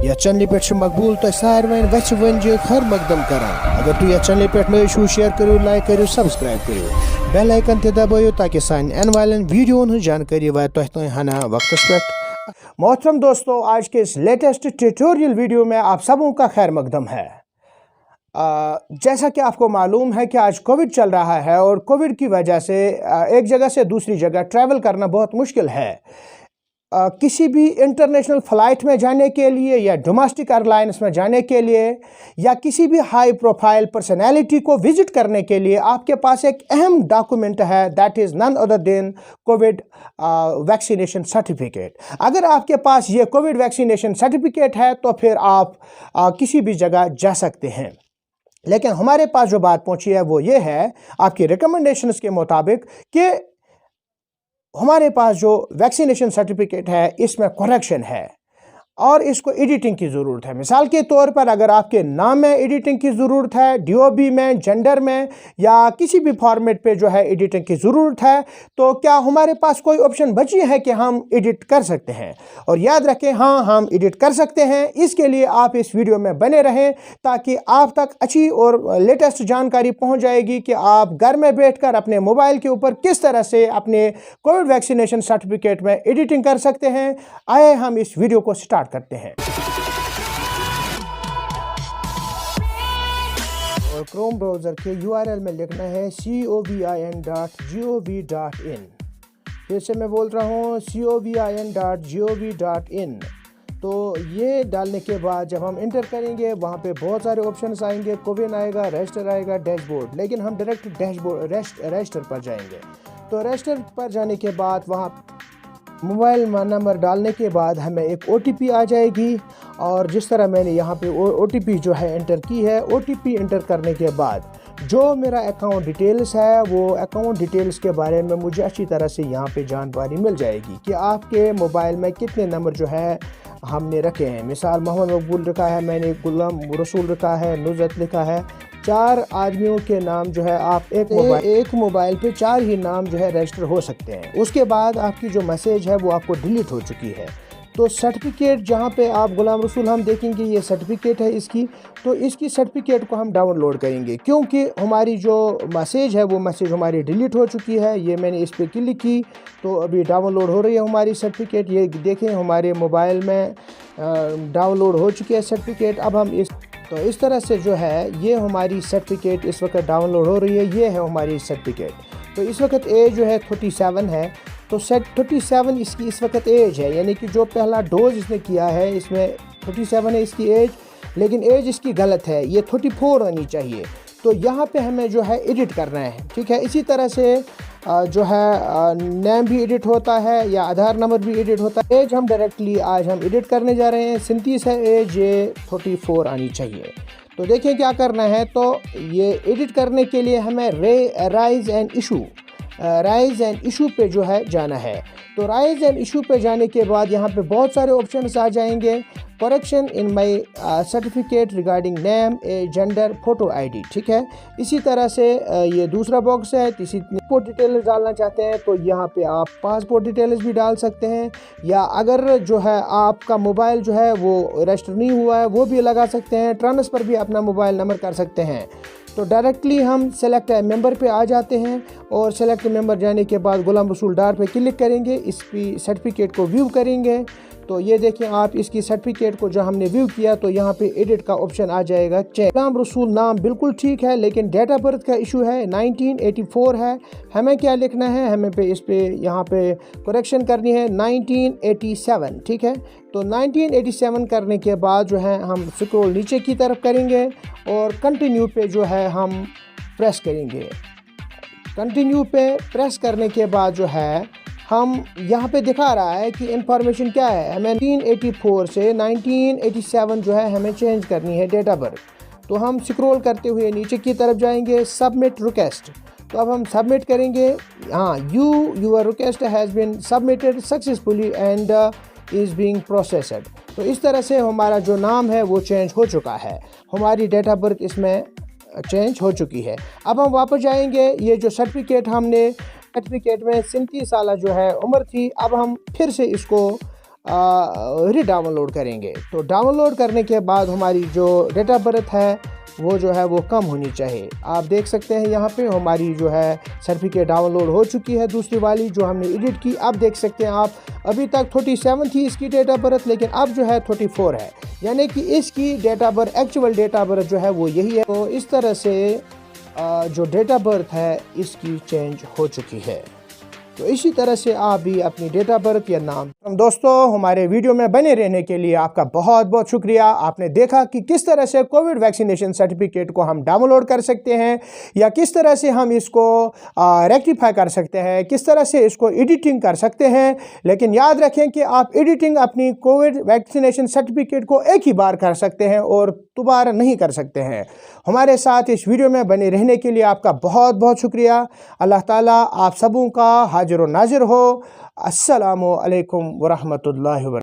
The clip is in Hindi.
यह चैनल पे मकबूल तो सारवेन वच वन हर मकदम करान। अगर तु यह चैनल पे नए छू शेयर करो, लाइक करो, सब्सक्राइब करो, बेल आइकन ते दबायो ताकि सान एन वालन वीडियो हन जानकारी वा तह तो हना वक्त पे। मोहतरम दोस्तों, आज के इस लेटेस्ट ट्यूटोरियल वीडियो में आप सबों का खैर मकदम है। जैसा कि आपको मालूम है कि आज कोविड चल रहा है और कोविड की वजह से एक जगह से दूसरी जगह ट्रैवल करना बहुत मुश्किल है। किसी भी इंटरनेशनल फ़्लाइट में जाने के लिए या डोमेस्टिक एयरलाइंस में जाने के लिए या किसी भी हाई प्रोफाइल पर्सनैलिटी को विज़िट करने के लिए आपके पास एक अहम डॉक्यूमेंट है, that is none other than Covid vaccination certificate. अगर आपके पास ये कोविड वैक्सीनेशन सर्टिफिकेट है तो फिर आप किसी भी जगह जा सकते हैं। लेकिन हमारे पास जो बात पहुंची है वो ये है, आपकी रिकमेंडेशंस के मुताबिक, कि हमारे पास जो वैक्सीनेशन सर्टिफिकेट है इसमें करेक्शन है और इसको एडिटिंग की ज़रूरत है। मिसाल के तौर पर अगर आपके नाम में एडिटिंग की ज़रूरत है, डीओबी में, जेंडर में या किसी भी फॉर्मेट पे जो है एडिटिंग की ज़रूरत है, तो क्या हमारे पास कोई ऑप्शन बची है कि हम एडिट कर सकते हैं? और याद रखें, हाँ, हम एडिट कर सकते हैं। इसके लिए आप इस वीडियो में बने रहें ताकि आप तक अच्छी और लेटेस्ट जानकारी पहुँच जाएगी कि आप घर में बैठ कर अपने मोबाइल के ऊपर किस तरह से अपने कोविड वैक्सीनेशन सर्टिफिकेट में एडिटिंग कर सकते हैं। आए हम इस वीडियो को स्टार्ट करते हैं। और क्रोम ब्राउज़र के URL में लिखना है covin.gov.in। फिर से मैं बोल रहा हूँ covin.gov.in। तो ये डालने के बाद जब हम इंटर करेंगे वहाँ पे बहुत सारे ऑप्शंस आएंगे। कोविन आएगा, रजिस्टर आएगा, डैशबोर्ड, लेकिन हम डायरेक्ट डैशबोर्ड रजिस्टर पर जाएंगे। तो रजिस्टर पर जाने के बाद वहाँ मोबाइल नंबर डालने के बाद हमें एक OTP आ जाएगी और जिस तरह मैंने यहाँ पे OTP जो है एंटर की है, OTP एंटर करने के बाद जो मेरा अकाउंट डिटेल्स है वो अकाउंट डिटेल्स के बारे में मुझे अच्छी तरह से यहाँ पे जानकारी मिल जाएगी कि आपके मोबाइल में कितने नंबर जो है हमने रखे हैं। मिसाल मोहम्मद मकबूल रखा है, मैंने गुलाम रसूल रखा है, नुज़रत लिखा है। 4 आदमियों के नाम जो है आप एक मोबाइल पे 4 ही नाम जो है रजिस्टर हो सकते हैं। उसके बाद आपकी जो मैसेज है वो आपको डिलीट हो चुकी है। तो सर्टिफिकेट जहाँ पे आप गुलाम रसूल हम देखेंगे ये सर्टिफिकेट है इसकी, तो इसकी सर्टिफिकेट को हम डाउनलोड करेंगे क्योंकि हमारी जो मैसेज है वो मैसेज हमारी डिलीट हो चुकी है। ये मैंने इस पर क्लिक की तो अभी डाउनलोड हो रही है हमारी सर्टिफिकेट। ये देखें हमारे मोबाइल में डाउनलोड हो चुकी है सर्टिफिकेट। अब हम इस तरह से जो है ये हमारी सर्टिफिकेट इस वक्त डाउनलोड हो रही है। ये है हमारी सर्टिफिकेट। तो इस वक्त एज जो है 37 है। तो 37 इसकी इस वक्त एज है, यानी कि जो पहला डोज इसने किया है इसमें 37 है इसकी एज, लेकिन एज इसकी गलत है, ये 34 होनी चाहिए। तो यहाँ पे हमें जो है एडिट करना है, ठीक है। इसी तरह से जो है नेम भी एडिट होता है या आधार नंबर भी एडिट होता है। एज हम डायरेक्टली आज हम एडिट करने जा रहे हैं। 37 है एज, ये 44 आनी चाहिए। तो देखिए क्या करना है। तो ये एडिट करने के लिए हमें राइज एंड इशू पे जो है जाना है। तो राइज एंड इशू पे जाने के बाद यहाँ पे बहुत सारे ऑप्शंस आ जाएंगे। Correction in my certificate regarding name, gender, photo ID, ठीक है। इसी तरह से ये दूसरा बॉक्स है। पासपोर्ट डिटेल्स डालना चाहते हैं तो यहाँ पे आप पासपोर्ट डिटेल्स भी डाल सकते हैं, या अगर जो है आपका मोबाइल जो है वो रजिस्टर नहीं हुआ है वो भी लगा सकते हैं। ट्रांसफ़र भी अपना मोबाइल नंबर कर सकते हैं। तो डायरेक्टली हम सेलेक्ट मेंबर पे आ जाते हैं और सेलेक्ट मेंबर जाने के बाद गुलाम रसूल डार पे क्लिक करेंगे, इस पे सर्टिफिकेट को व्यू करेंगे। तो ये देखें आप इसकी सर्टिफिकेट को जो हमने व्यू किया तो यहाँ पे एडिट का ऑप्शन आ जाएगा। गुलाम रसूल नाम बिल्कुल ठीक है, लेकिन डेट ऑफ बर्थ का इशू है, 1984 है। हमें क्या लिखना है, हमें इस पे यहाँ पे करेक्शन करनी है 1987, ठीक है। तो 1987 करने के बाद जो है हम स्क्रॉल नीचे की तरफ करेंगे और कंटिन्यू पे जो है हम प्रेस करेंगे। कंटिन्यू पे प्रेस करने के बाद जो है हम यहाँ पे दिखा रहा है कि इंफॉर्मेशन क्या है। हमें 1984 से 1987 जो है हमें चेंज करनी है डेट ऑफ बर्थ। तो हम स्क्रॉल करते हुए नीचे की तरफ जाएंगे, सबमिट रिक्वेस्ट। तो अब हम सबमिट करेंगे। हाँ, your request has been submitted successfully and is being processed. तो इस तरह से हमारा जो नाम है वो चेंज हो चुका है, हमारी डेट ऑफ बर्थ इसमें चेंज हो चुकी है। अब हम वापस जाएंगे। ये जो सर्टिफिकेट में 37 साल जो है उम्र थी, अब हम फिर से इसको डाउनलोड करेंगे। तो डाउनलोड करने के बाद हमारी जो डेट ऑफ बर्थ है वो जो है वो कम होनी चाहिए। आप देख सकते हैं यहाँ पे हमारी जो है सर्टिफिकेट डाउनलोड हो चुकी है, दूसरी वाली जो हमने एडिट की। अब देख सकते हैं आप, अभी तक 37 थी इसकी डेट ऑफ बर्थ, लेकिन अब जो है 34 है, यानी कि इसकी date of birth, actual date of birth जो है वो यही है। तो इस तरह से जो डेट ऑफ बर्थ है इसकी चेंज हो चुकी है। तो इसी तरह से आप भी अपनी डेट ऑफ बर्थ या नाम। दोस्तों, हमारे वीडियो में बने रहने के लिए आपका बहुत बहुत शुक्रिया। आपने देखा कि किस तरह से कोविड वैक्सीनेशन सर्टिफिकेट को हम डाउनलोड कर सकते हैं या किस तरह से हम इसको रेक्टिफाई कर सकते हैं, किस तरह से इसको एडिटिंग कर सकते हैं। लेकिन याद रखें कि आप एडिटिंग अपनी कोविड वैक्सीनेशन सर्टिफिकेट को एक ही बार कर सकते हैं और दोबारा नहीं कर सकते हैं। हमारे साथ इस वीडियो में बने रहने के लिए आपका बहुत बहुत शुक्रिया। अल्लाह ताला आप सबों का हाजिर व नाजिर हो। अस्सलामु अलैकुम व रहमतुल्लाहि व बरकातहू।